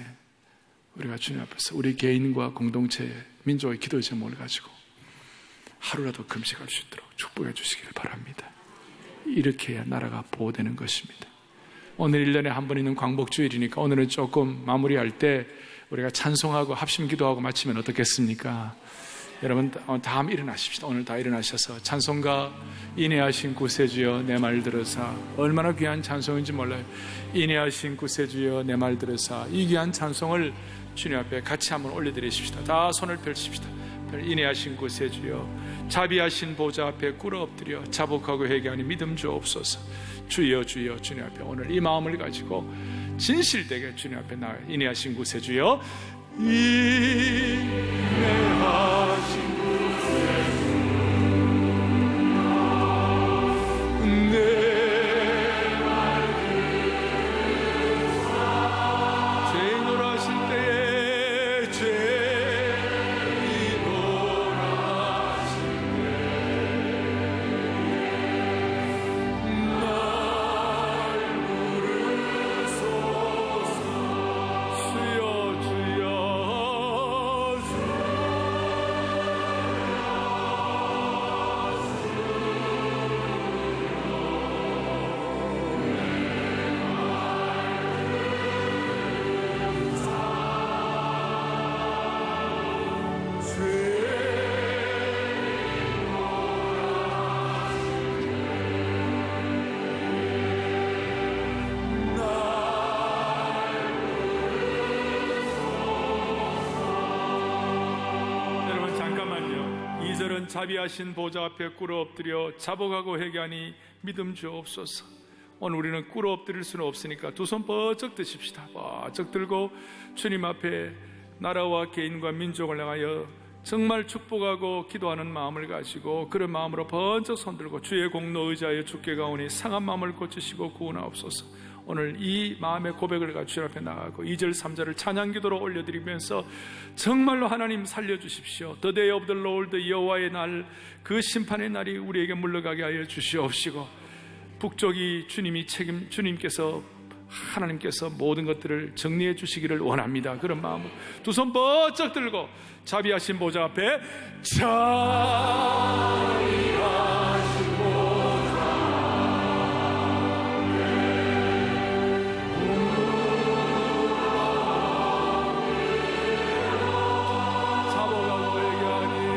우리가 주님 앞에서 우리 개인과 공동체, 민족의 기도의 제목을 가지고 하루라도 금식할 수 있도록 축복해 주시기를 바랍니다. 이렇게 해야 나라가 보호되는 것입니다. 오늘 1년에 한 번 있는 광복주일이니까 오늘은 조금 마무리할 때 우리가 찬송하고 합심 기도하고 마치면 어떻겠습니까? 여러분 다 일어나십시다. 오늘 다 일어나셔서 찬송가 인애하신 구세주여 내 말 들으사. 얼마나 귀한 찬송인지 몰라요. 인애하신 구세주여 내 말 들으사. 이 귀한 찬송을 주님 앞에 같이 한번 올려드리십시다. 다 손을 펼칩시다. 인애하신 구세주여 자비하신 보좌 앞에 꿇어 엎드려 자복하고 회개하니 믿음 주옵소서. 주여 주여 주님 앞에 오늘 이 마음을 가지고 진실되게 주님 앞에 나와 인애하신 구세주여 인애하신 우리는 자비하신 보좌 앞에 꿇어 엎드려 자복하고 회개하니 믿음 주옵소서. 오늘 우리는 꿇어 엎드릴 수는 없으니까 두 손 번쩍 드십시다. 번쩍 들고 주님 앞에 나라와 개인과 민족을 향하여 정말 축복하고 기도하는 마음을 가지고 그런 마음으로 번쩍 손들고 주의 공로 의지하여 주께 가오니 상한 마음을 고치시고 구원하옵소서. 오늘 이 마음의 고백을 가지고 주님 앞에 나가고 2절 3절을 찬양기도로 올려드리면서 정말로 하나님 살려주십시오. The day of the Lord, 여호와의 날, 그 심판의 날이 우리에게 물러가게 하여 주시옵시고, 북쪽이 주님께서 하나님께서 모든 것들을 정리해 주시기를 원합니다. 그런 마음으로 두 손 번쩍 들고 자비하신 보좌 앞에 자비하신 보좌 자복하고 회개하니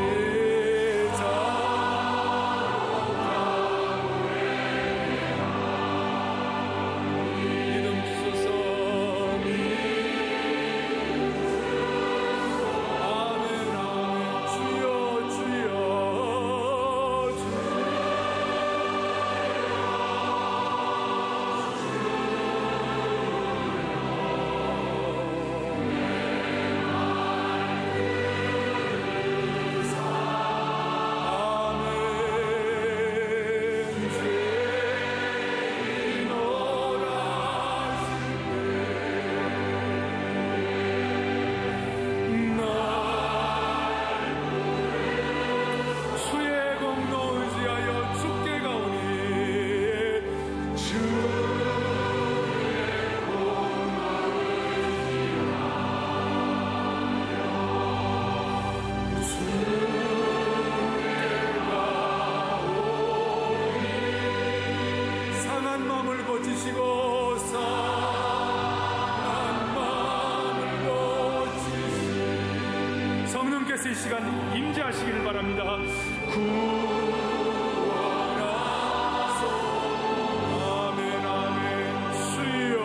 이 시간 임재하시기를 바랍니다. 구원하소. 아멘 아멘. 주여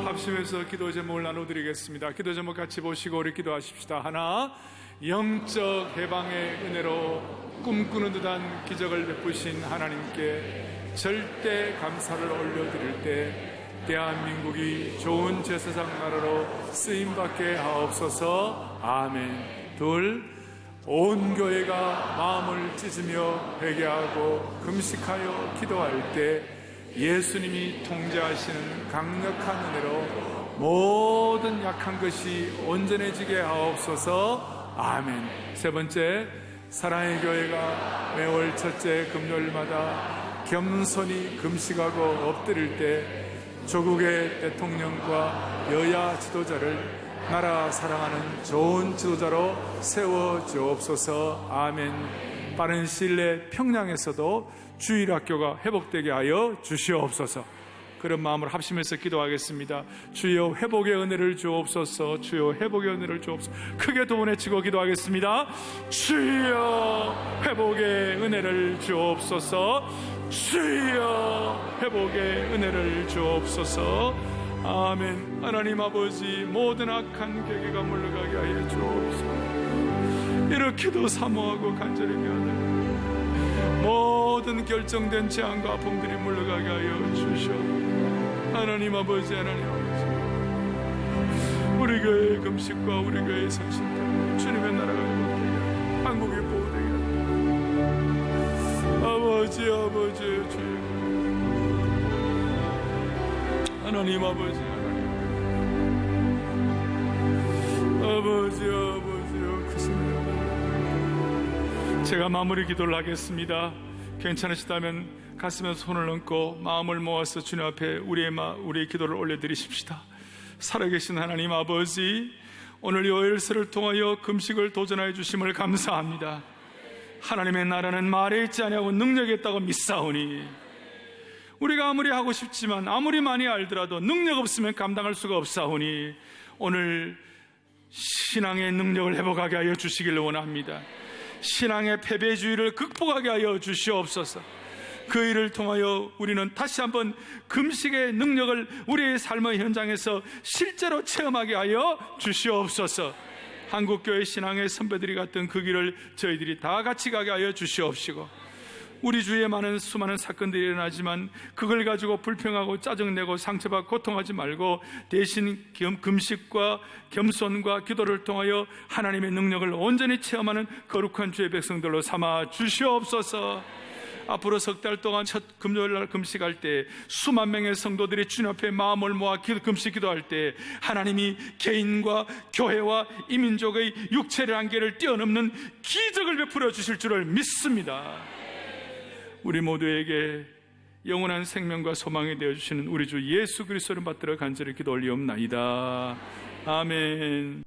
합심해서 기도 제목을 나눠드리겠습니다. 기도 제목 같이 보시고 우리 기도하십시다. 하나, 영적 해방의 은혜로 꿈꾸는 듯한 기적을 베푸신 하나님께 절대 감사를 올려드릴 때 대한민국이 좋은 제사장 나라로 쓰임받게 하옵소서. 아멘. 둘, 온 교회가 마음을 찢으며 회개하고 금식하여 기도할 때 예수님이 통제하시는 강력한 은혜로 모든 약한 것이 온전해지게 하옵소서. 아멘. 세 번째, 사랑의 교회가 매월 첫째 금요일마다 겸손히 금식하고 엎드릴 때 조국의 대통령과 여야 지도자를 나라 사랑하는 좋은 지도자로 세워 주옵소서. 아멘. 빠른 시일 내 평양에서도 주일학교가 회복되게 하여 주시옵소서. 그런 마음으로 합심해서 기도하겠습니다. 주여 회복의 은혜를 주옵소서. 주여 회복의 은혜를 주옵소서. 크게 두 번 외치고 기도하겠습니다. 주여 회복의 은혜를 주옵소서. 주여 회복의 은혜를 주옵소서. 아멘. 하나님 아버지, 모든 악한 계계가 물러가게 하여 주옵소서. 이렇게도 사모하고 간절히 미안합니다. 모든 결정된 재앙과 아픔들이 물러가게 하여 주시옵소서. 하나님 아버지, 하나님 아버지, 우리 교회의 금식과 우리 교회의 성신들 주님의 나라가 회복되게, 한국이 보호되게 아버지, 아버지 주여, 하나님 아버지, 아버지, 아버지요, 크십니다. 제가 마무리 기도를 하겠습니다. 괜찮으시다면 가슴에 손을 얹고 마음을 모아서 주님 앞에 우리의 기도를 올려드리십시다. 살아계신 하나님 아버지, 오늘 요엘서를 통하여 금식을 도전하여 주심을 감사합니다. 하나님의 나라는 말에 있지 아니하고 능력이 있다고 믿사오니, 우리가 아무리 하고 싶지만 아무리 많이 알더라도 능력 없으면 감당할 수가 없사오니, 오늘 신앙의 능력을 회복하게 하여 주시기를 원합니다. 신앙의 패배주의를 극복하게 하여 주시옵소서. 그 일을 통하여 우리는 다시 한번 금식의 능력을 우리의 삶의 현장에서 실제로 체험하게 하여 주시옵소서. 한국교회 신앙의 선배들이 갔던 그 길을 저희들이 다 같이 가게 하여 주시옵시고, 우리 주위에 수많은 사건들이 일어나지만 그걸 가지고 불평하고 짜증내고 상처받고 고통하지 말고, 대신 금식과 겸손과 기도를 통하여 하나님의 능력을 온전히 체험하는 거룩한 주의 백성들로 삼아 주시옵소서. 앞으로 석 달 동안 첫 금요일날 금식할 때 수만 명의 성도들이 주님 앞에 마음을 모아 금식 기도할 때, 하나님이 개인과 교회와 이민족의 육체의 한계를 뛰어넘는 기적을 베풀어 주실 줄을 믿습니다. 우리 모두에게 영원한 생명과 소망이 되어주시는 우리 주 예수 그리스도를 받들어 간절히 기도 올리옵나이다. 아멘.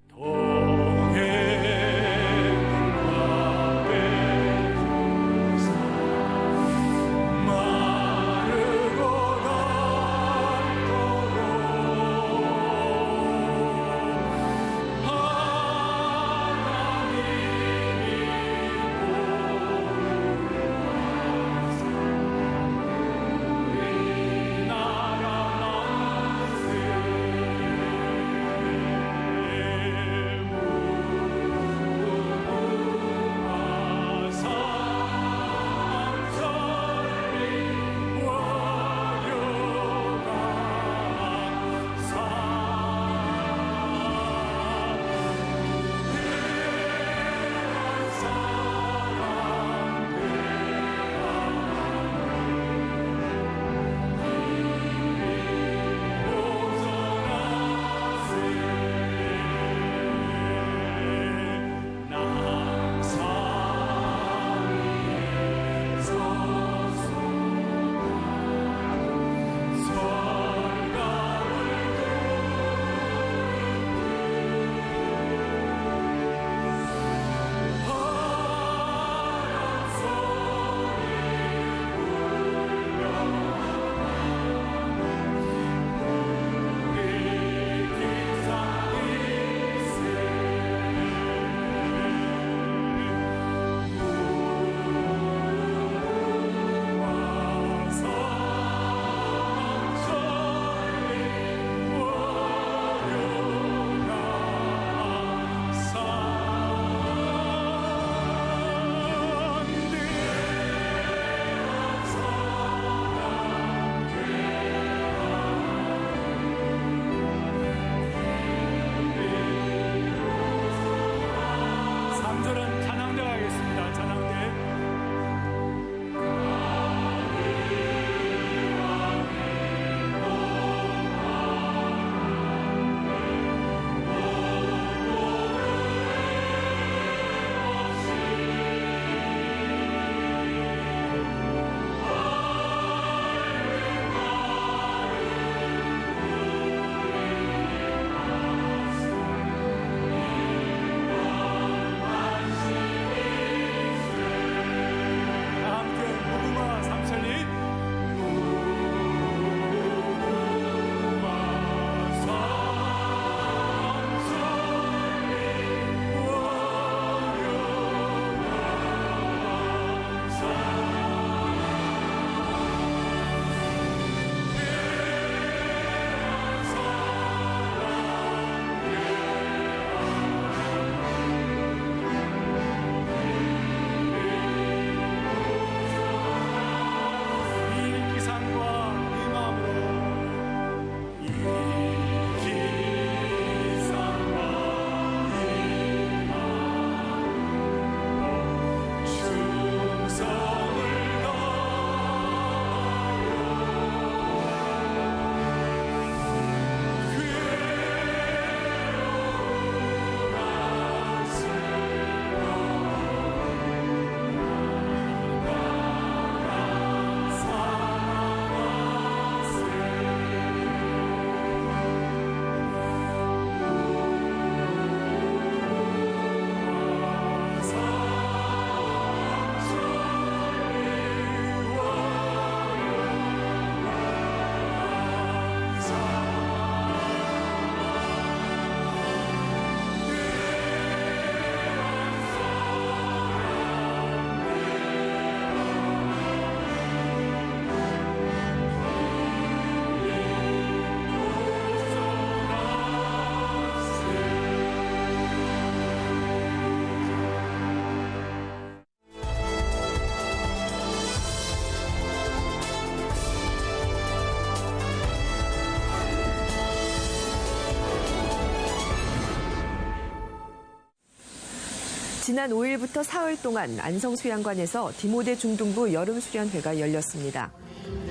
지난 5일부터 사흘 동안 안성수양관에서 디모데 중등부 여름수련회가 열렸습니다.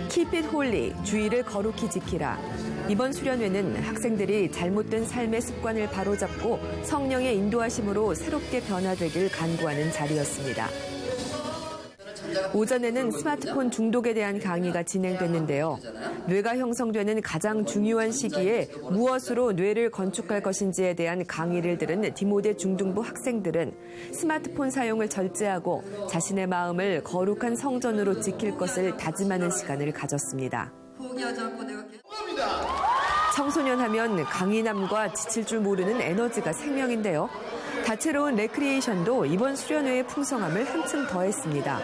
Keep it holy, 주의를 거룩히 지키라. 이번 수련회는 학생들이 잘못된 삶의 습관을 바로잡고 성령의 인도하심으로 새롭게 변화되길 간구하는 자리였습니다. 오전에는 스마트폰 중독에 대한 강의가 진행됐는데요. 뇌가 형성되는 가장 중요한 시기에 무엇으로 뇌를 건축할 것인지에 대한 강의를 들은 디모데 중등부 학생들은 스마트폰 사용을 절제하고 자신의 마음을 거룩한 성전으로 지킬 것을 다짐하는 시간을 가졌습니다. 청소년 하면 강인함과 지칠 줄 모르는 에너지가 생명인데요. 다채로운 레크리에이션도 이번 수련회의 풍성함을 한층 더했습니다.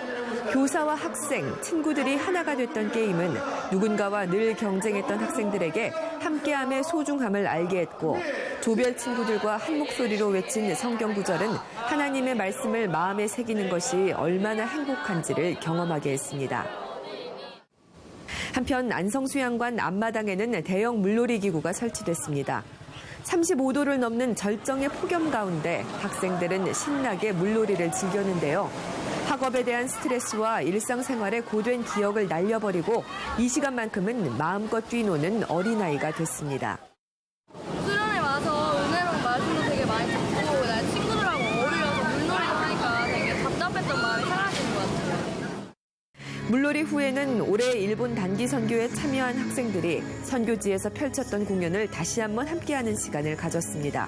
교사와 학생, 친구들이 하나가 됐던 게임은 누군가와 늘 경쟁했던 학생들에게 함께함의 소중함을 알게 했고, 조별 친구들과 한 목소리로 외친 성경 구절은 하나님의 말씀을 마음에 새기는 것이 얼마나 행복한지를 경험하게 했습니다. 한편 안성수양관 앞마당에는 대형 물놀이 기구가 설치됐습니다. 35도를 넘는 절정의 폭염 가운데 학생들은 신나게 물놀이를 즐겼는데요. 학업에 대한 스트레스와 일상생활의 고된 기억을 날려버리고 이 시간만큼은 마음껏 뛰노는 어린아이가 됐습니다.
수련회 와서 은혜로운 말씀도 되게 많이 듣고 나 친구들하고 어울려서 물놀이도 하니까 되게 답답했던 마음이 사라진 것 같아요.
물놀이 후에는 올해 일본 단기 선교에 참여한 학생들이 선교지에서 펼쳤던 공연을 다시 한번 함께하는 시간을 가졌습니다.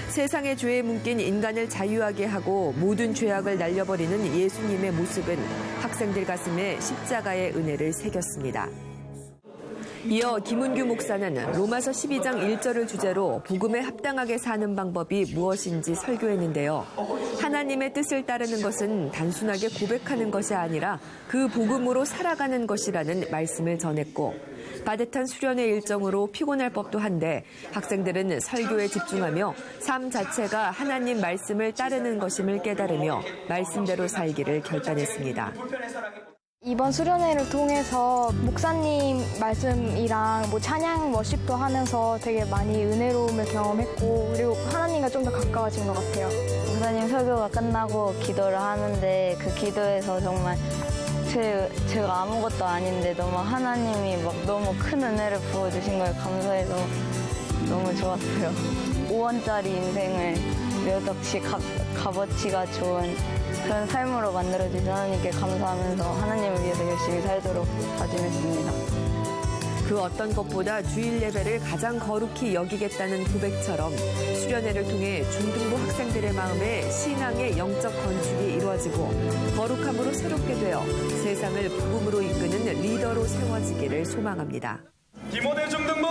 세상의 죄에 묶인 인간을 자유하게 하고 모든 죄악을 날려버리는 예수님의 모습은 학생들 가슴에 십자가의 은혜를 새겼습니다. 이어 김은규 목사는 로마서 12장 1절을 주제로 복음에 합당하게 사는 방법이 무엇인지 설교했는데요. 하나님의 뜻을 따르는 것은 단순하게 고백하는 것이 아니라 그 복음으로 살아가는 것이라는 말씀을 전했고, 빠듯한 수련회 일정으로 피곤할 법도 한데 학생들은 설교에 집중하며 삶 자체가 하나님 말씀을 따르는 것임을 깨달으며 말씀대로 살기를 결단했습니다.
이번 수련회를 통해서 목사님 말씀이랑 찬양 워십도 하면서 되게 많이 은혜로움을 경험했고, 그리고 하나님과 좀 더 가까워진 것 같아요.
목사님 설교가 끝나고 기도를 하는데 그 기도에서 정말 제가 아무것도 아닌데 너무 하나님이 너무 큰 은혜를 부어주신 걸 감사해서 너무 좋았어요. 5원짜리 인생을 몇 억씩 값어치가 좋은 그런 삶으로 만들어주신 하나님께 감사하면서 하나님을 위해서 열심히 살도록 다짐했습니다.
그 어떤 것보다 주일 예배를 가장 거룩히 여기겠다는 고백처럼 수련회를 통해 중등부 학생들의 마음에 신앙의 영적 건축이 이루어지고 거룩함으로 새롭게 되어 세상을 복음으로 이끄는 리더로 세워지기를 소망합니다.
디모데 중등부